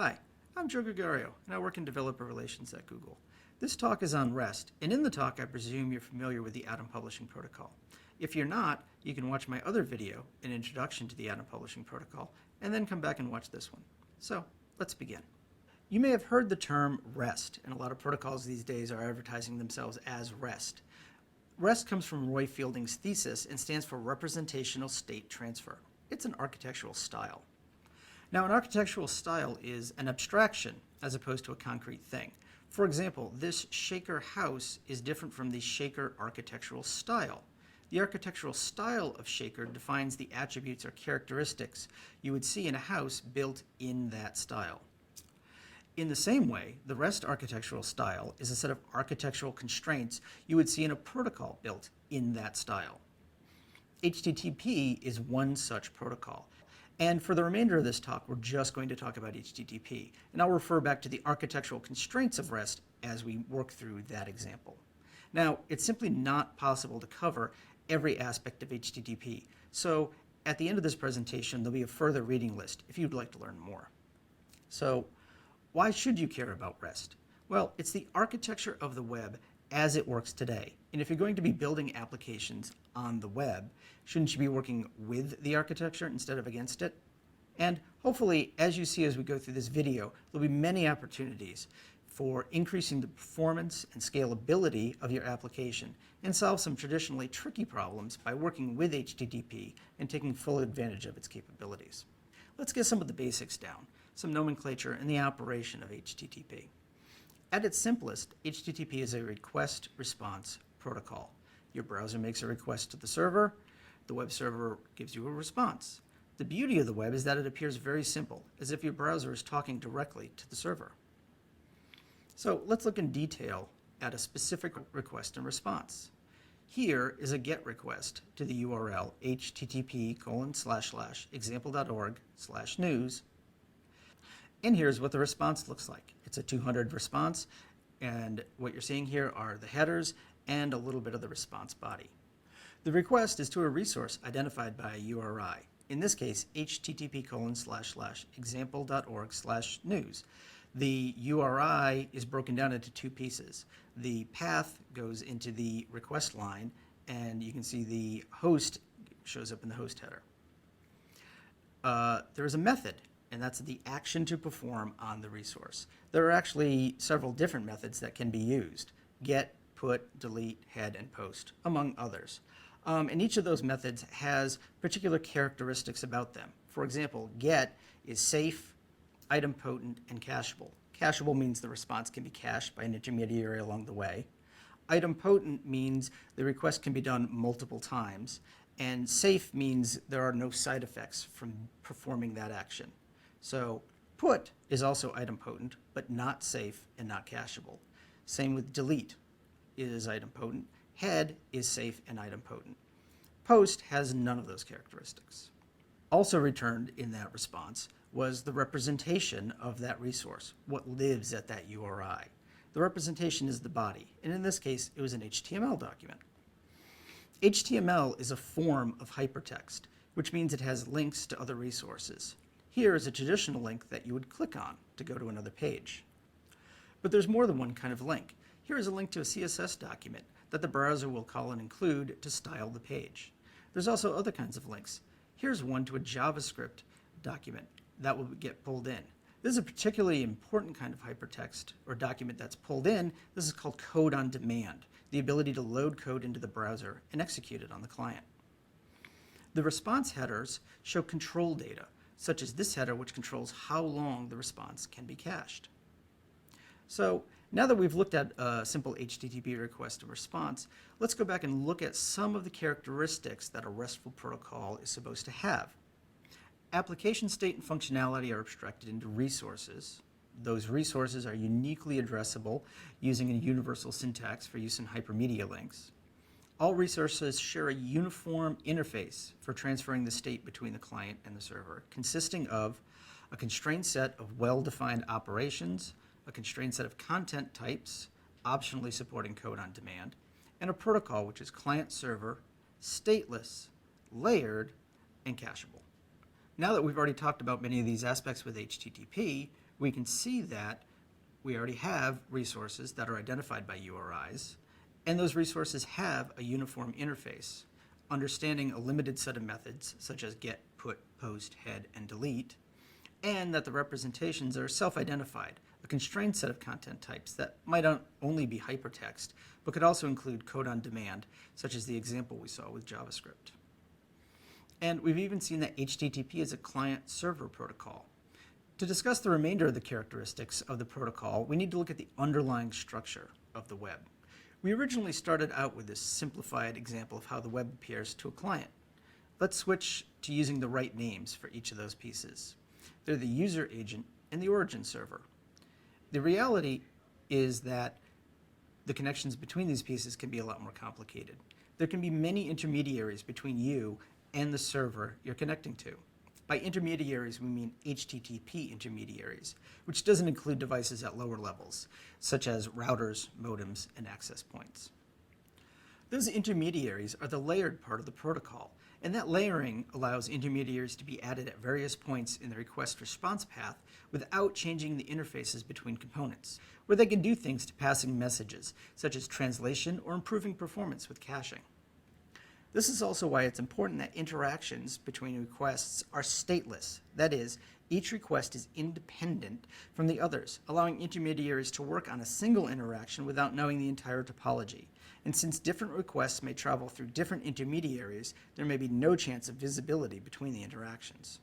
Hi, I'm Joe Gregorio, and I work in developer relations at Google. This talk is on REST, and in the talk I presume you're familiar with the Atom Publishing Protocol. If you're not, you can watch my other video, an introduction to the Atom Publishing Protocol, and then come back and watch this one. So, let's begin. You may have heard the term REST, and a lot of protocols these days are advertising themselves as REST. REST comes from Roy Fielding's thesis and stands for Representational State Transfer. It's an architectural style. Now, an architectural style is an abstraction as opposed to a concrete thing. For example, this Shaker house is different from the Shaker architectural style. The architectural style of Shaker defines the attributes or characteristics you would see in a house built in that style. In the same way, the REST architectural style is a set of architectural constraints you would see in a protocol built in that style. HTTP is one such protocol. And for the remainder of this talk, we're just going to talk about HTTP. And I'll refer back to the architectural constraints of REST as we work through that example. Now, it's simply not possible to cover every aspect of HTTP. So at the end of this presentation, there'll be a further reading list if you'd like to learn more. So why should you care about REST? Well, it's the architecture of the web as it works today. And if you're going to be building applications on the web, shouldn't you be working with the architecture instead of against it? And hopefully, as you see as we go through this video, there'll be many opportunities for increasing the performance and scalability of your application and solve some traditionally tricky problems by working with HTTP and taking full advantage of its capabilities. Let's get some of the basics down, some nomenclature and the operation of HTTP. At its simplest, HTTP is a request-response protocol. Your browser makes a request to the server. The web server gives you a response. The beauty of the web is that it appears very simple, as if your browser is talking directly to the server. So let's look in detail at a specific request and response. Here is a GET request to the URL http://example.org/news. And here's what the response looks like. It's a 200 response, and what you're seeing here are the headers and a little bit of the response body. The request is to a resource identified by a URI, in this case, http://example.org/news. The URI is broken down into two pieces. The path goes into the request line, and you can see the host shows up in the host header. There is a method, and that's the action to perform on the resource. There are actually several different methods that can be used: get, put, delete, head, and post, among others. And each of those methods has particular characteristics about them. For example, get is safe, idempotent, and cacheable. Cacheable means the response can be cached by an intermediary along the way. Idempotent means the request can be done multiple times. And safe means there are no side effects from performing that action. So put is also idempotent, but not safe and not cacheable. Same with delete. It is idempotent. Head is safe and idempotent. Post has none of those characteristics. Also returned in that response was the representation of that resource, what lives at that URI. The representation is the body, and in this case, it was an HTML document. HTML is a form of hypertext, which means it has links to other resources. Here is a traditional link that you would click on to go to another page. But there's more than one kind of link. Here is a link to a CSS document that the browser will call and include to style the page. There's also other kinds of links. Here's one to a JavaScript document that will get pulled in. This is a particularly important kind of hypertext or document that's pulled in. This is called code on demand, the ability to load code into the browser and execute it on the client. The response headers show control data, such as this header, which controls how long the response can be cached. So now that we've looked at a simple HTTP request and response, let's go back and look at some of the characteristics that a RESTful protocol is supposed to have. Application state and functionality are abstracted into resources. Those resources are uniquely addressable using a universal syntax for use in hypermedia links. All resources share a uniform interface for transferring the state between the client and the server, consisting of a constrained set of well-defined operations, a constrained set of content types, optionally supporting code on demand, and a protocol which is client-server, stateless, layered, and cacheable. Now that we've already talked about many of these aspects with HTTP, we can see that we already have resources that are identified by URIs, and those resources have a uniform interface, understanding a limited set of methods such as get, put, post, head, and delete, and that the representations are self-identified, a constrained set of content types that might not only be hypertext, but could also include code on demand, such as the example we saw with JavaScript. And we've even seen that HTTP is a client-server protocol. To discuss the remainder of the characteristics of the protocol, we need to look at the underlying structure of the web. We originally started out with this simplified example of how the web appears to a client. Let's switch to using the right names for each of those pieces. They're the user agent and the origin server. The reality is that the connections between these pieces can be a lot more complicated. There can be many intermediaries between you and the server you're connecting to. By intermediaries, we mean HTTP intermediaries, which doesn't include devices at lower levels, such as routers, modems, and access points. Those intermediaries are the layered part of the protocol, and that layering allows intermediaries to be added at various points in the request-response path without changing the interfaces between components, where they can do things to passing messages, such as translation or improving performance with caching. This is also why it's important that interactions between requests are stateless. That is, each request is independent from the others, allowing intermediaries to work on a single interaction without knowing the entire topology. And since different requests may travel through different intermediaries, there may be no chance of visibility between the interactions.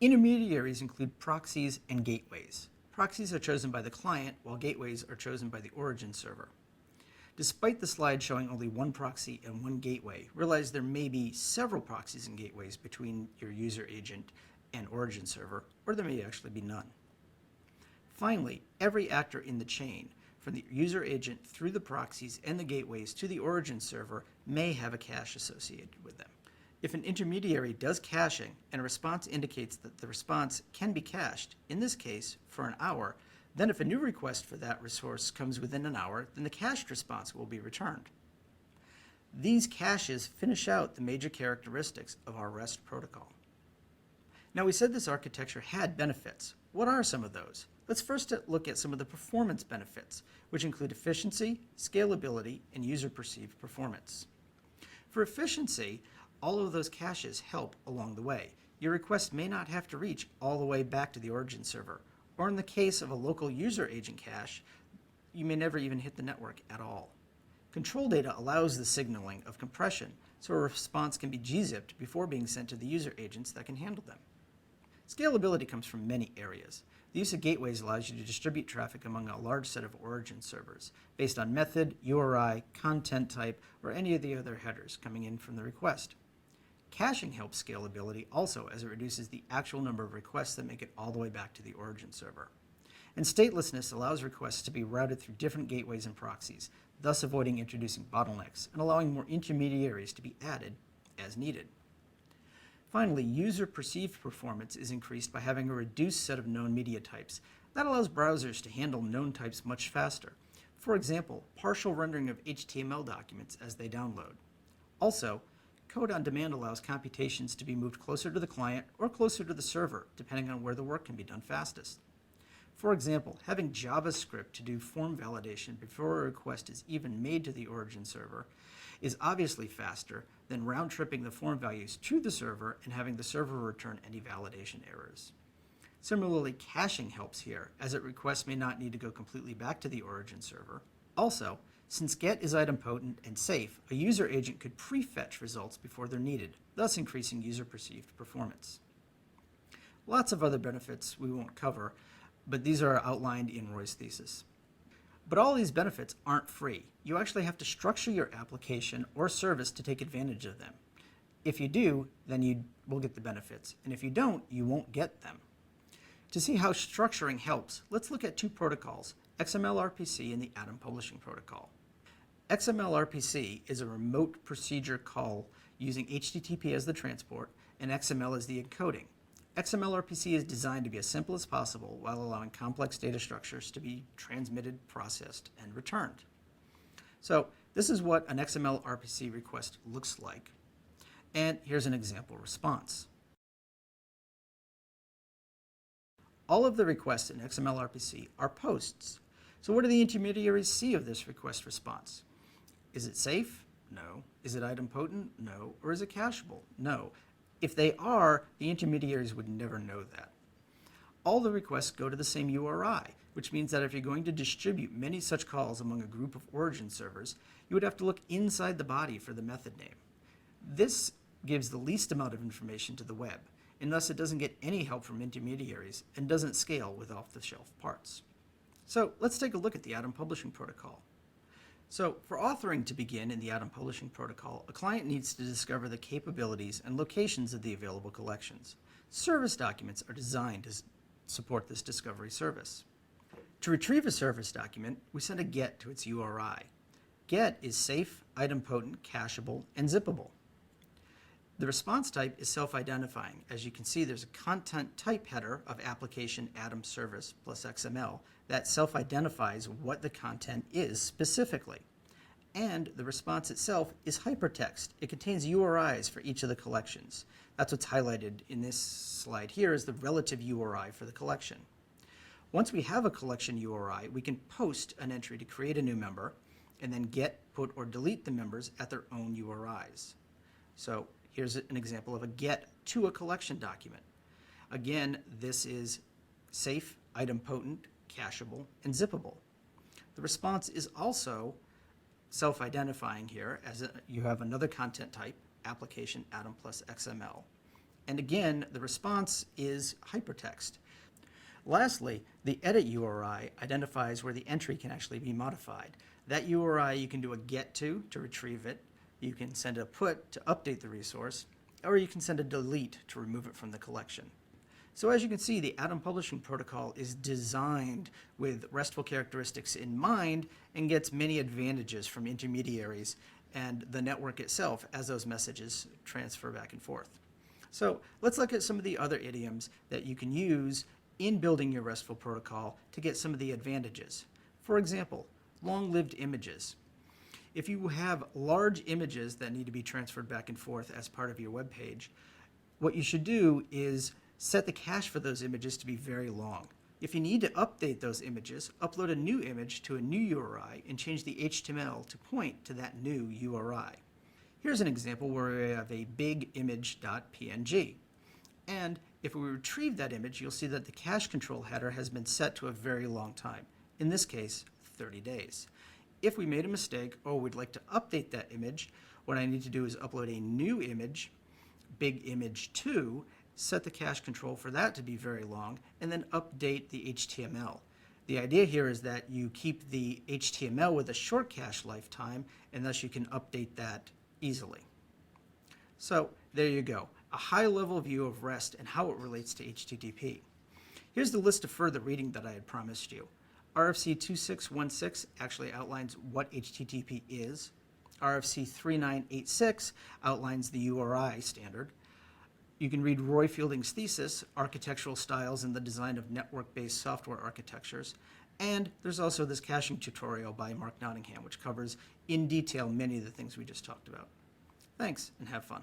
Intermediaries include proxies and gateways. Proxies are chosen by the client, while gateways are chosen by the origin server. Despite the slide showing only one proxy and one gateway, realize there may be several proxies and gateways between your user agent and origin server, or there may actually be none. Finally, every actor in the chain, from the user agent through the proxies and the gateways to the origin server, may have a cache associated with them. If an intermediary does caching and a response indicates that the response can be cached, in this case for an hour, then if a new request for that resource comes within an hour, then the cached response will be returned. These caches finish out the major characteristics of our REST protocol. Now, we said this architecture had benefits. What are some of those? Let's first look at some of the performance benefits, which include efficiency, scalability, and user-perceived performance. For efficiency, all of those caches help along the way. Your request may not have to reach all the way back to the origin server, or in the case of a local user agent cache, you may never even hit the network at all. Control data allows the signaling of compression, so a response can be gzipped before being sent to the user agents that can handle them. Scalability comes from many areas. The use of gateways allows you to distribute traffic among a large set of origin servers based on method, URI, content type, or any of the other headers coming in from the request. Caching helps scalability also, as it reduces the actual number of requests that make it all the way back to the origin server. And statelessness allows requests to be routed through different gateways and proxies, thus avoiding introducing bottlenecks and allowing more intermediaries to be added as needed. Finally, user-perceived performance is increased by having a reduced set of known media types. That allows browsers to handle known types much faster. For example, partial rendering of HTML documents as they download. Also, code on demand allows computations to be moved closer to the client or closer to the server, depending on where the work can be done fastest. For example, having JavaScript to do form validation before a request is even made to the origin server is obviously faster than round-tripping the form values to the server and having the server return any validation errors. Similarly, caching helps here, as requests may not need to go completely back to the origin server. Also, since GET is idempotent and safe, a user agent could prefetch results before they're needed, thus increasing user-perceived performance. Lots of other benefits we won't cover, but these are outlined in Roy's thesis. But all these benefits aren't free. You actually have to structure your application or service to take advantage of them. If you do, then you will get the benefits, and if you don't, you won't get them. To see how structuring helps, let's look at two protocols, XML-RPC and the Atom Publishing Protocol. XML-RPC is a remote procedure call using HTTP as the transport and XML as the encoding. XML-RPC is designed to be as simple as possible while allowing complex data structures to be transmitted, processed, and returned. So this is what an XML-RPC request looks like. And here's an example response. All of the requests in XML RPC are posts. So what do the intermediaries see of this request response? Is it safe? No. Is it idempotent? No. Or is it cacheable? No. If they are, the intermediaries would never know that. All the requests go to the same URI, which means that if you're going to distribute many such calls among a group of origin servers, you would have to look inside the body for the method name. This gives the least amount of information to the web, and thus it doesn't get any help from intermediaries and doesn't scale with off-the-shelf parts. So let's take a look at the Atom Publishing Protocol. So for authoring to begin in the Atom Publishing Protocol, a client needs to discover the capabilities and locations of the available collections. Service documents are designed to support this discovery service. To retrieve a service document, we send a GET to its URI. GET is safe, idempotent, cacheable, and zippable. The response type is self-identifying. As you can see, there's a content type header of application Atom service plus XML that self-identifies what the content is specifically. And the response itself is hypertext. It contains URIs for each of the collections. That's what's highlighted in this slide here is the relative URI for the collection. Once we have a collection URI, we can post an entry to create a new member and then get, put, or delete the members at their own URIs. So here's an example of a GET to a collection document. Again, this is safe, idempotent, cacheable, and zippable. The response is also self-identifying here as you have another content type, application Atom plus XML. And again, the response is hypertext. Lastly, the edit URI identifies where the entry can actually be modified. That URI you can do a GET to retrieve it. You can send a PUT to update the resource, or you can send a delete to remove it from the collection. So as you can see, the Atom Publishing Protocol is designed with RESTful characteristics in mind and gets many advantages from intermediaries and the network itself as those messages transfer back and forth. So let's look at some of the other idioms that you can use in building your RESTful protocol to get some of the advantages. For example, long-lived images. If you have large images that need to be transferred back and forth as part of your web page, what you should do is set the cache for those images to be very long. If you need to update those images, upload a new image to a new URI and change the HTML to point to that new URI. Here's an example where we have a big image.png. And if we retrieve that image, you'll see that the cache control header has been set to a very long time. In this case, 30 days. If we made a mistake or we'd like to update that image, what I need to do is upload a new image, big image 2, set the cache control for that to be very long, and then update the HTML. The idea here is that you keep the HTML with a short cache lifetime, and thus you can update that easily. So there you go, a high-level view of REST and how it relates to HTTP. Here's the list of further reading that I had promised you. RFC 2616 actually outlines what HTTP is. RFC 3986 outlines the URI standard. You can read Roy Fielding's thesis, Architectural Styles in the Design of Network-Based Software Architectures. And there's also this caching tutorial by Mark Nottingham, which covers in detail many of the things we just talked about. Thanks, and have fun.